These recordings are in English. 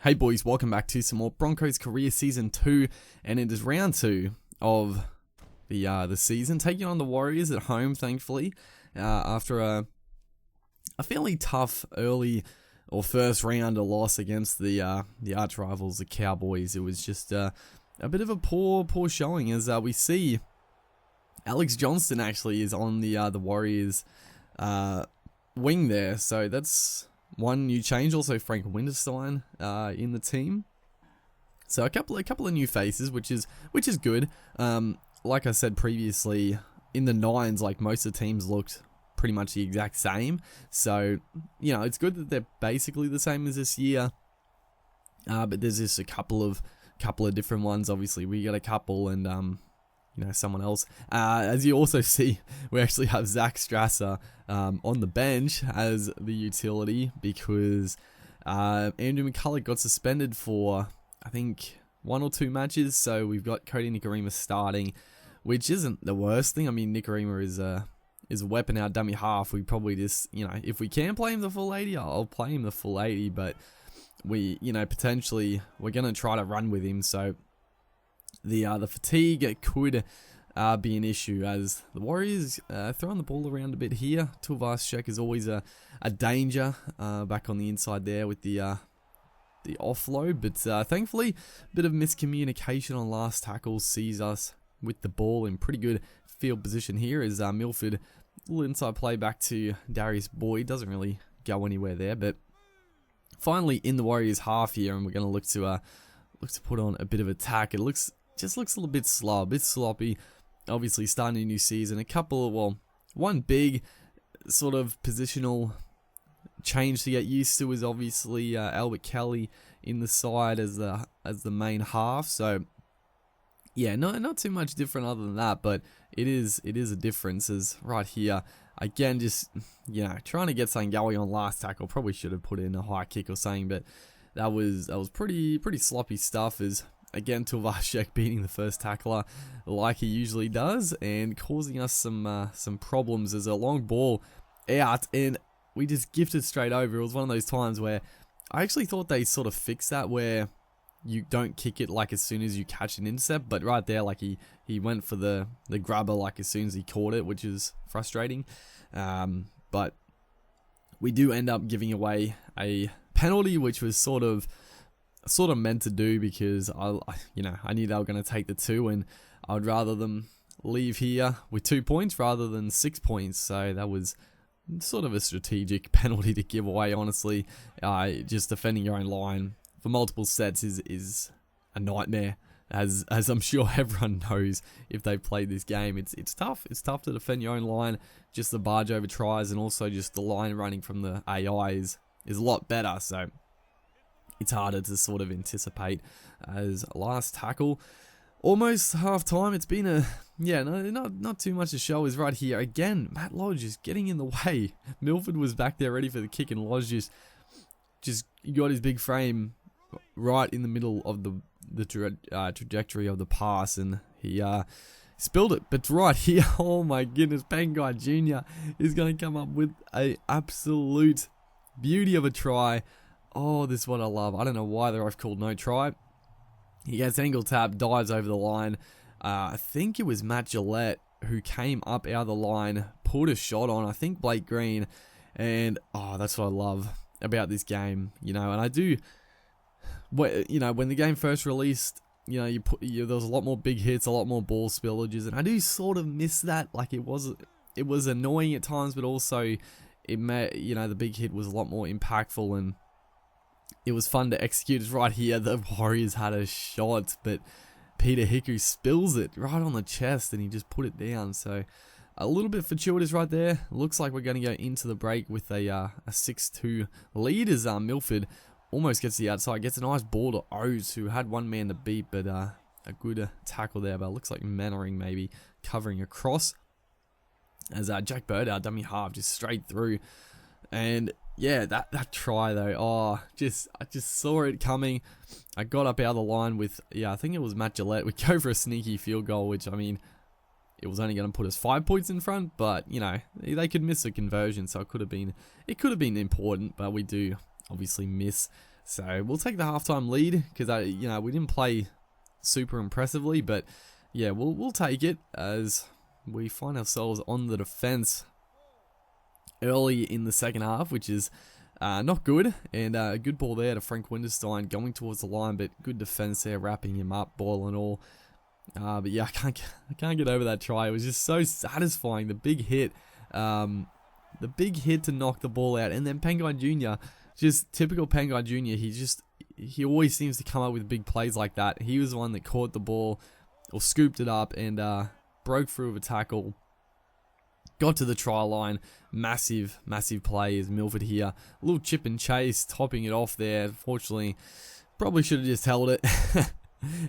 Hey boys, welcome back to some more Broncos career season 2, and it is round 2 of the season, taking on the Warriors at home, thankfully, after a fairly tough early or first round loss against the arch rivals, the Cowboys. It was just a bit of a poor showing, as we see Alex Johnston actually is on the Warriors wing there, so that's one new change. Also Frank Winterstein in the team, so a couple of new faces, which is good. Like I said previously, in the nines, like most of the teams looked pretty much the exact same, so you know it's good that they're basically the same as this year. But there's just a couple of different ones. Obviously, we got a couple, and someone else. As you also see, we actually have Zach Strasser on the bench as the utility, because Andrew McCulloch got suspended for, I think, 1 or 2 matches. So we've got Cody Nikorima starting, which isn't the worst thing. I mean, Nikorima is a weapon out dummy half. We probably just, if we can play him the full 80, I'll play him the full 80. But we, potentially we're gonna try to run with him. So the fatigue could be an issue, as the Warriors throwing the ball around a bit here. Tulvashek is always a danger back on the inside there with the offload, but thankfully a bit of miscommunication on last tackle sees us with the ball in pretty good field position here, as Milford, a little inside play back to Darius Boyd, doesn't really go anywhere there, but finally in the Warriors half here, and we're going to look to put on a bit of attack. It just looks a little bit slow, a bit sloppy. Obviously starting a new season, one big sort of positional change to get used to is obviously Albert Kelly in the side as the main half. So yeah, not too much different other than that, but it is a difference. As right here again, just trying to get something going on last tackle. Probably should have put in a high kick or something, but that was pretty sloppy stuff. As again, Tulvashek beating the first tackler like he usually does, and causing us some problems. As a long ball out, and we just gifted straight over. It was one of those times where I actually thought they sort of fixed that, where you don't kick it like as soon as you catch an intercept, but right there, like he went for the grubber like as soon as he caught it, which is frustrating. But we do end up giving away a penalty, which was sort of meant to do, because I knew they were going to take the 2, and I'd rather them leave here with 2 points rather than 6 points. So that was sort of a strategic penalty to give away, honestly. Just defending your own line for multiple sets is a nightmare, as I'm sure everyone knows if they've played this game. It's tough. It's tough to defend your own line. Just the barge over tries, and also just the line running from the AI is a lot better. So it's harder to sort of anticipate. As last tackle, almost half time. It's been not too much to show. Is right here again. Matt Lodge is getting in the way. Milford was back there ready for the kick, and Lodge just got his big frame right in the middle of the trajectory of the pass, and he spilled it. But right here, oh my goodness, Pangai Jr. is going to come up with a absolute beauty of a try. Oh, this is what I love. I don't know why the ref called no try. He gets angle tap, dives over the line. I think it was Matt Gillette who came up out of the line, put a shot on, I think Blake Green, and that's what I love about this game. And I do, when the game first released, there was a lot more big hits, a lot more ball spillages, and I do sort of miss that. Like it was annoying at times, but also the big hit was a lot more impactful, and it was fun to execute. It's right here, the Warriors had a shot, but Peter Hickory spills it right on the chest, and he just put it down. So a little bit fortuitous right there. Looks like we're going to go into the break with a 6-2 lead, as Milford almost gets the outside, gets a nice ball to Oates, who had one man to beat, but a good tackle there. But it looks like Mannering maybe covering across, as Jack Bird, our dummy half, just straight through. And yeah, that try though, I just saw it coming. I got up out of the line with, I think it was Matt Gillette. We go for a sneaky field goal, which, I mean, it was only going to put us 5 points in front, but, they could miss a conversion, so it could have been important, but we do obviously miss So we'll take the halftime lead because we didn't play super impressively, but yeah, we'll take it as we find ourselves on the defense early in the second half, which is not good. And a good ball there to Frank Winterstein going towards the line, but good defense there, wrapping him up, ball and all. But yeah, I can't get over that try. It was just so satisfying. The big hit to knock the ball out, and then Pengai Jr. Just typical Pengai Jr. He always seems to come up with big plays like that. He was the one that caught the ball or scooped it up and broke through with a tackle. Got to the try line. Massive play is Milford here. A little chip and chase, topping it off there. Unfortunately, probably should have just held it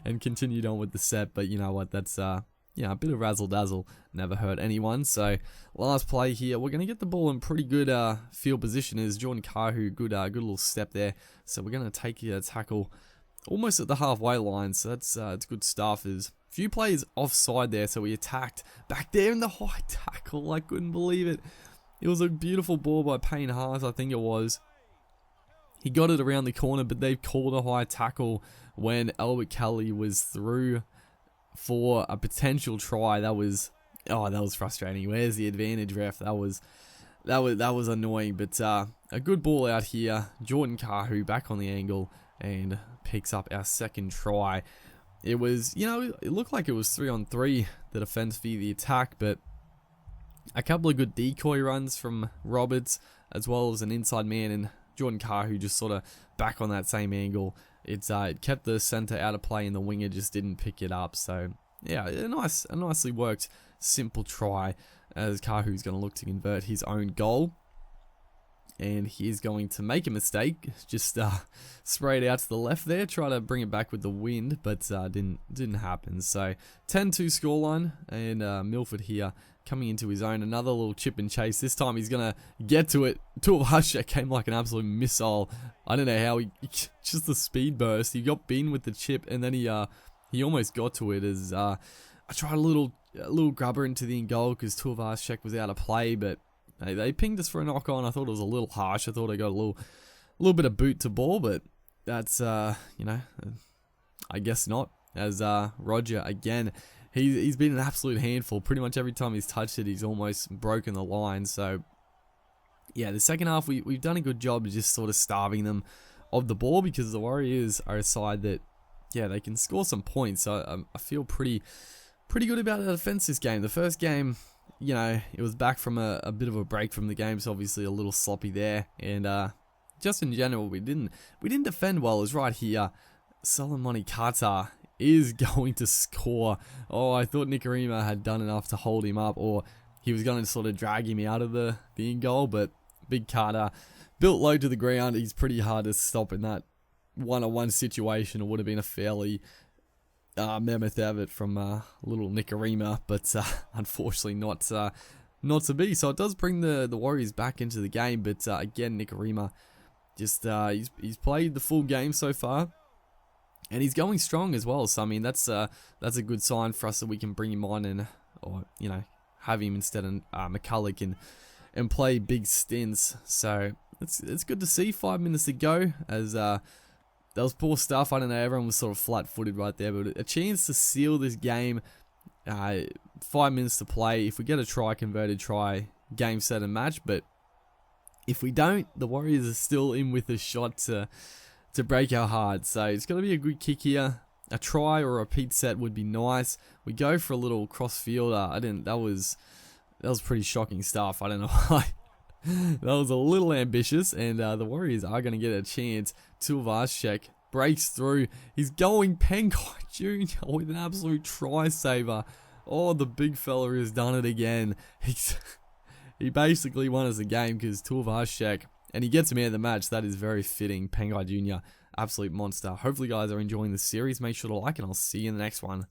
and continued on with the set. But you know what? That's a bit of razzle dazzle. Never hurt anyone. So last play here, we're gonna get the ball in pretty good field position. Is Jordan Kahu, good little step there. So we're gonna take a tackle almost at the halfway line. So that's it's good stuff. Is few players offside there, so we attacked back there in the high tackle. I couldn't believe it. It was a beautiful ball by Payne Haas, I think it was. He got it around the corner, but they've called a high tackle when Albert Kelly was through for a potential try. That was frustrating. Where's the advantage, ref? That was annoying, but a good ball out here. Jordan Kahu back on the angle and picks up our second try. It was, it looked like it was 3-on-3, the defense via the attack, but a couple of good decoy runs from Roberts, as well as an inside man, and Jordan Kahu just sort of back on that same angle. It kept the center out of play, and the winger just didn't pick it up. So yeah, a nicely worked simple try, as Kahu's going to look to convert his own goal. And he's going to make a mistake, just spray it out to the left there, try to bring it back with the wind, but didn't happen. So 10-2 scoreline, and Milford here coming into his own. Another little chip and chase. This time he's going to get to it. Tuivasa came like an absolute missile. I don't know how he just the speed burst. He got beaten with the chip, and then he almost got to it as I tried a little grubber into the goal because Tuivasa was out of play, but they pinged us for a knock on. I thought it was a little harsh. I thought I got a little bit of boot to ball, but that's I guess not. As Roger again, he's been an absolute handful. Pretty much every time he's touched it, he's almost broken the line. So yeah, the second half we've done a good job of just sort of starving them of the ball, because the Warriors are a side that they can score some points. So I feel pretty good about the defense this game. The first game, it was back from a bit of a break from the game, so obviously a little sloppy there. And just in general, we didn't defend well. Is right here, Solomoni Kata is going to score. Oh, I thought Nicarima had done enough to hold him up, or he was going to sort of drag him out of the in goal. But big Kata, built low to the ground. He's pretty hard to stop in that one-on-one situation. It would have been a fairly mammoth effort from little Nicarima, but unfortunately not to be. So it does bring the Warriors back into the game, but again, Nicarima just he's played the full game so far, and he's going strong as well. So I mean, that's a good sign for us that we can bring him on and have him instead of McCulloch and play big stints. So it's good to see. 5 minutes to go, as that was poor stuff. I don't know, everyone was sort of flat-footed right there, but a chance to seal this game. 5 minutes to play. If we get a converted try, game, set, and match. But if we don't, the Warriors are still in with a shot to break our hearts. So it's going to be a good kick here. A try or a repeat set would be nice. We go for a little cross-field. That was pretty shocking stuff. I don't know why. That was a little ambitious, and the Warriors are going to get a chance. Tuivasa breaks through. He's going Pengai Jr. with an absolute try-saver. Oh, the big fella has done it again. He basically won us the game because Tuivasa, and he gets man of the match. That is very fitting. Pengai Jr., absolute monster. Hopefully, guys are enjoying the series. Make sure to like, and I'll see you in the next one.